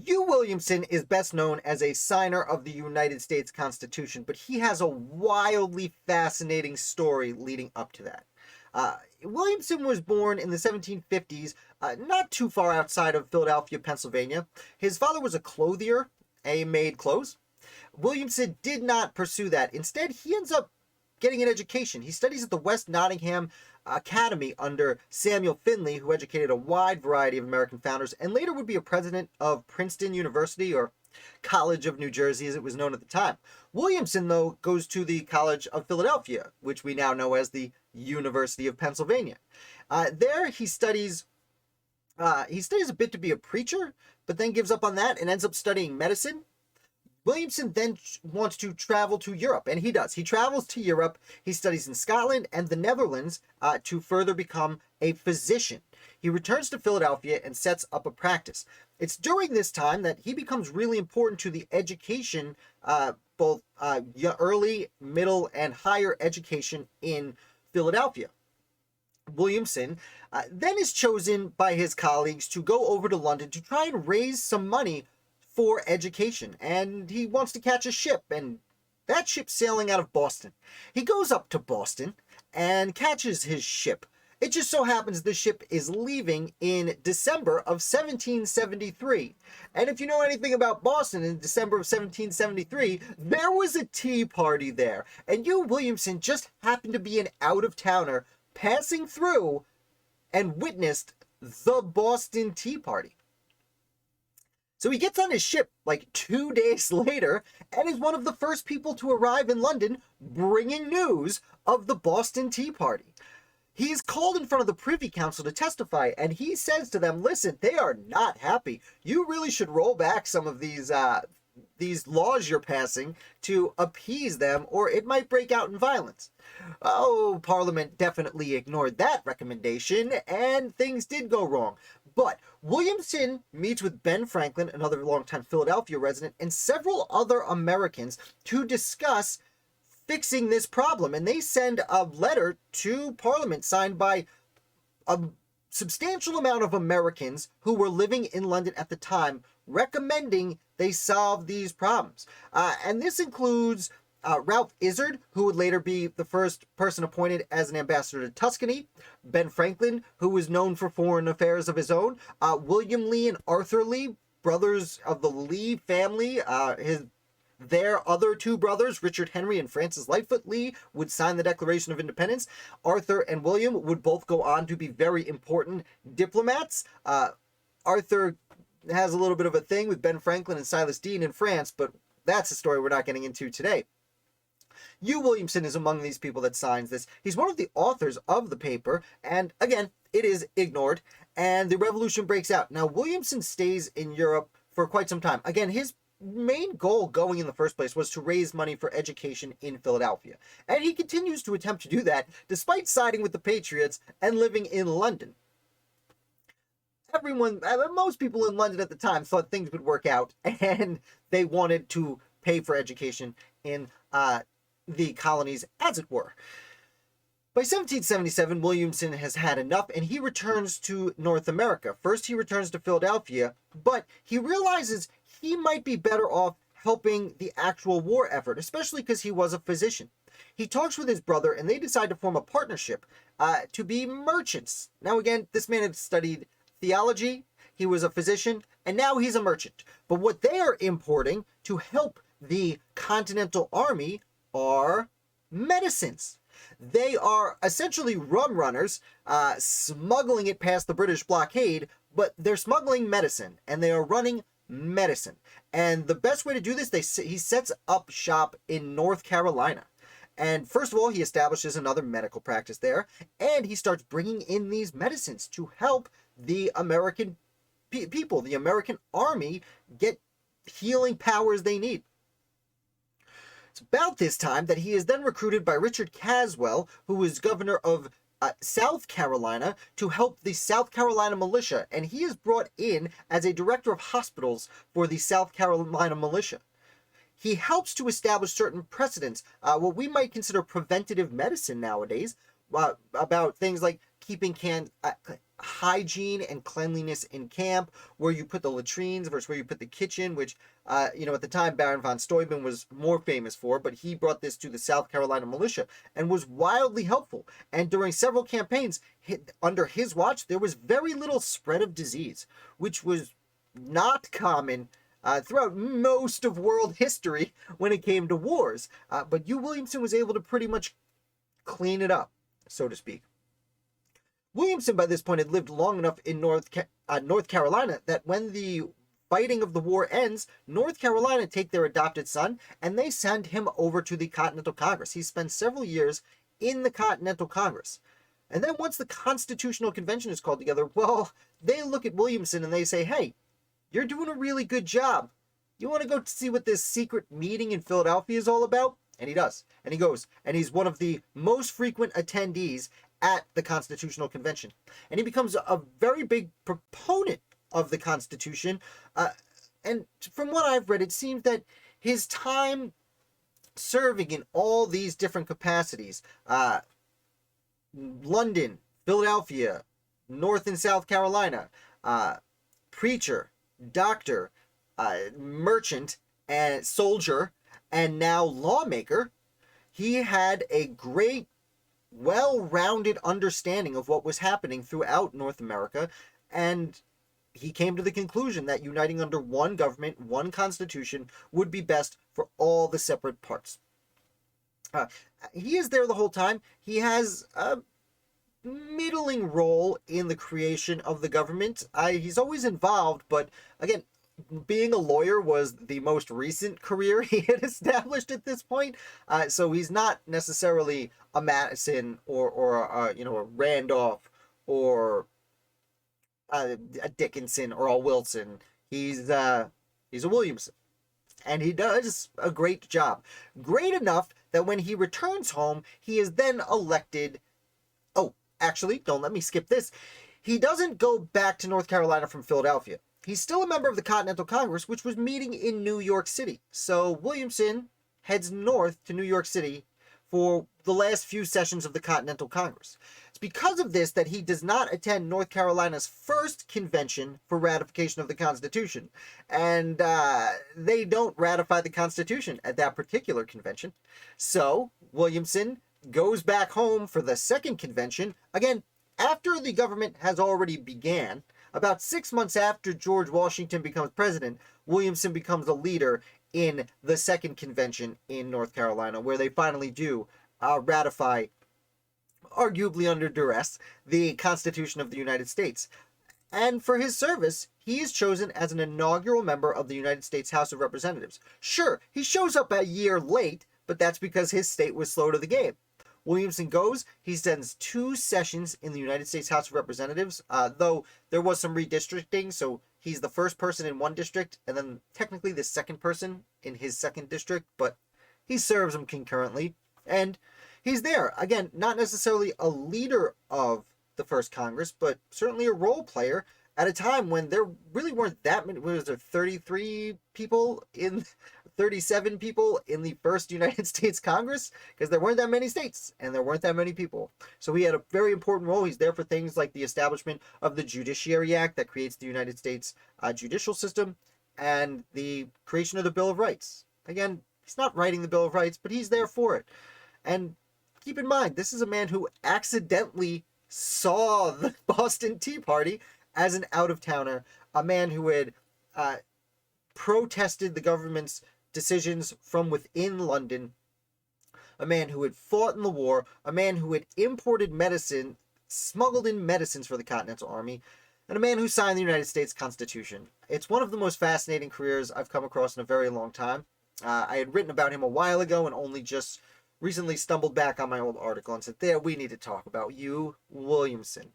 Hugh Williamson is best known as a signer of the United States Constitution, but he has a wildly fascinating story leading up to that. Williamson was born in the 1750s, not too far outside of Philadelphia, Pennsylvania. His father was a clothier, made clothes. Williamson did not pursue that. Instead, he ends up getting an education. He studies at the West Nottingham Academy under Samuel Finley, who educated a wide variety of American founders, and later would be a president of Princeton University, or College of New Jersey as it was known at the time. Williamson, though, goes to the College of Philadelphia, which we now know as the University of Pennsylvania. There he studies a bit to be a preacher, but then gives up on that and ends up studying medicine. Williamson then wants to travel to Europe, and he does. He travels to Europe. He studies in Scotland and the Netherlands to further become a physician. He returns to Philadelphia and sets up a practice. It's during this time that he becomes really important to the education, both early, middle, and higher education in Philadelphia. Williamson then is chosen by his colleagues to go over to London to try and raise some money for education, and he wants to catch a ship, and that ship's sailing out of Boston. He goes up to Boston and catches his ship. It just so happens the ship is leaving in December of 1773. And if you know anything about Boston, in December of 1773, there was a tea party there. And Hugh Williamson just happened to be an out-of-towner passing through and witnessed the Boston Tea Party. So he gets on his ship like 2 days later and is one of the first people to arrive in London bringing news of the Boston Tea Party. He is called in front of the Privy Council to testify, and he says to them, listen, they are not happy. You really should roll back some of these laws you're passing to appease them, or it might break out in violence. Oh, Parliament definitely ignored that recommendation, and things did go wrong. But Williamson meets with Ben Franklin, another longtime Philadelphia resident, and several other Americans to discuss fixing this problem. And they send a letter to Parliament signed by a substantial amount of Americans who were living in London at the time, recommending they solve these problems. And this includes Ralph Izard, who would later be the first person appointed as an ambassador to Tuscany, Ben Franklin, who was known for foreign affairs of his own, William Lee and Arthur Lee, brothers of the Lee family. Their other two brothers, Richard Henry and Francis Lightfoot Lee, would sign the Declaration of Independence. Arthur and William would both go on to be very important diplomats. Arthur has a little bit of a thing with Ben Franklin and Silas Deane in France, but that's a story we're not getting into today. Hugh Williamson is among these people that signs this. He's one of the authors of the paper, and again, it is ignored, and the revolution breaks out. Now, Williamson stays in Europe for quite some time. Again, his main goal going in the first place was to raise money for education in Philadelphia, and he continues to attempt to do that despite siding with the Patriots and living in London. Most people in London at the time thought things would work out, and they wanted to pay for education in the colonies, as it were. By 1777, Williamson has had enough, and he returns to North America. First, he returns to Philadelphia, but he realizes he might be better off helping the actual war effort, especially because he was a physician. He talks with his brother, and they decide to form a partnership to be merchants. Now, again, this man had studied theology, he was a physician, and now he's a merchant. But what they are importing to help the Continental Army are medicines. They are essentially rum runners, smuggling it past the British blockade, but they're smuggling medicine, and they are running medicine. And the best way to do this, he sets up shop in North Carolina. And first of all, he establishes another medical practice there, and he starts bringing in these medicines to help the American people, the American army, get healing powers they need. It's about this time that he is then recruited by Richard Caswell, who was governor of South Carolina, to help the South Carolina militia, and he is brought in as a director of hospitals for the South Carolina militia. He helps to establish certain precedents, what we might consider preventative medicine nowadays, about things like keeping hygiene and cleanliness in camp, where you put the latrines versus where you put the kitchen, which, at the time, Baron von Steuben was more famous for, but he brought this to the South Carolina militia and was wildly helpful. And during several campaigns, under his watch, there was very little spread of disease, which was not common throughout most of world history when it came to wars. But Hugh Williamson was able to pretty much clean it up, so to speak. Williamson, by this point, had lived long enough in North Carolina that when the fighting of the war ends, North Carolina take their adopted son and they send him over to the Continental Congress. He spent several years in the Continental Congress. And then once the Constitutional Convention is called together, well, they look at Williamson and they say, hey, you're doing a really good job. You want to go see what this secret meeting in Philadelphia is all about? And he does. And he goes. And he's one of the most frequent attendees at the Constitutional Convention. And he becomes a very big proponent of the Constitution. And from what I've read, it seems that his time serving in all these different capacities, London, Philadelphia, North and South Carolina, preacher, doctor, merchant, and soldier, and now lawmaker, he had a great, well-rounded understanding of what was happening throughout North America, and he came to the conclusion that uniting under one government, one constitution, would be best for all the separate parts. He is there the whole time. He has a middling role in the creation of the government. He's always involved, but again, being a lawyer was the most recent career he had established at this point. So he's not necessarily a Madison or a Randolph or a Dickinson or a Wilson. He's a Williamson. And he does a great job. Great enough that when he returns home, he is then elected. Oh, actually, don't let me skip this. He doesn't go back to North Carolina from Philadelphia. He's still a member of the Continental Congress, which was meeting in New York City. So Williamson heads north to New York City for the last few sessions of the Continental Congress. It's because of this that he does not attend North Carolina's first convention for ratification of the Constitution. And they don't ratify the Constitution at that particular convention. So Williamson goes back home for the second convention, again, after the government has already began. About 6 months after George Washington becomes president, Williamson becomes a leader in the second convention in North Carolina, where they finally do ratify, arguably under duress, the Constitution of the United States. And for his service, he is chosen as an inaugural member of the United States House of Representatives. Sure, he shows up a year late, but that's because his state was slow to the game. Williamson goes, he spends 2 sessions in the United States House of Representatives, though there was some redistricting, so he's the first person in one district, and then technically the second person in his second district, but he serves them concurrently, and he's there. Again, not necessarily a leader of the first Congress, but certainly a role player at a time when there really weren't that many. Was there 37 people in the first United States Congress? Because there weren't that many states and there weren't that many people. So he had a very important role. He's there for things like the establishment of the Judiciary Act that creates the United States judicial system and the creation of the Bill of Rights. Again, he's not writing the Bill of Rights, but he's there for it. And keep in mind, this is a man who accidentally saw the Boston Tea Party as an out-of-towner, a man who had protested the government's decisions from within London, a man who had fought in the war, a man who had imported medicine, smuggled in medicines for the Continental Army, and a man who signed the United States Constitution. It's one of the most fascinating careers I've come across in a very long time. I had written about him a while ago and only just recently stumbled back on my old article and said, there, we need to talk about Hugh Williamson.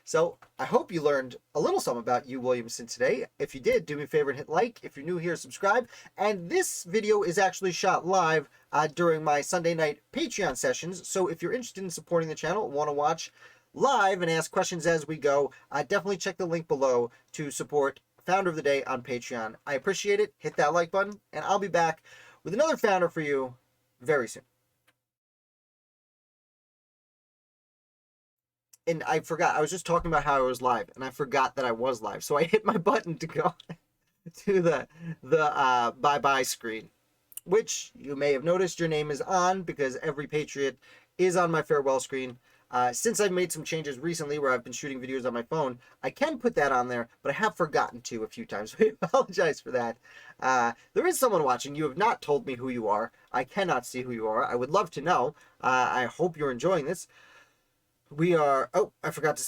So I hope you learned a little something about Hugh Williamson today. If you did, do me a favor and hit like. If you're new here, subscribe. And this video is actually shot live during my Sunday night Patreon sessions. So if you're interested in supporting the channel, want to watch live and ask questions as we go, definitely check the link below to support Founder of the Day on Patreon. I appreciate it. Hit that like button, and I'll be back with another founder for you very soon. and I forgot. I was just talking about how I was live, and I forgot that I was live. So I hit my button to go to the bye bye screen, which you may have noticed your name is on because every Patriot is on my farewell screen. Since I've made some changes recently where I've been shooting videos on my phone, I can put that on there, but I have forgotten to a few times. So I apologize for that. There is someone watching. You have not told me who you are. I cannot see who you are. I would love to know. I hope you're enjoying this. We are. Oh, I forgot to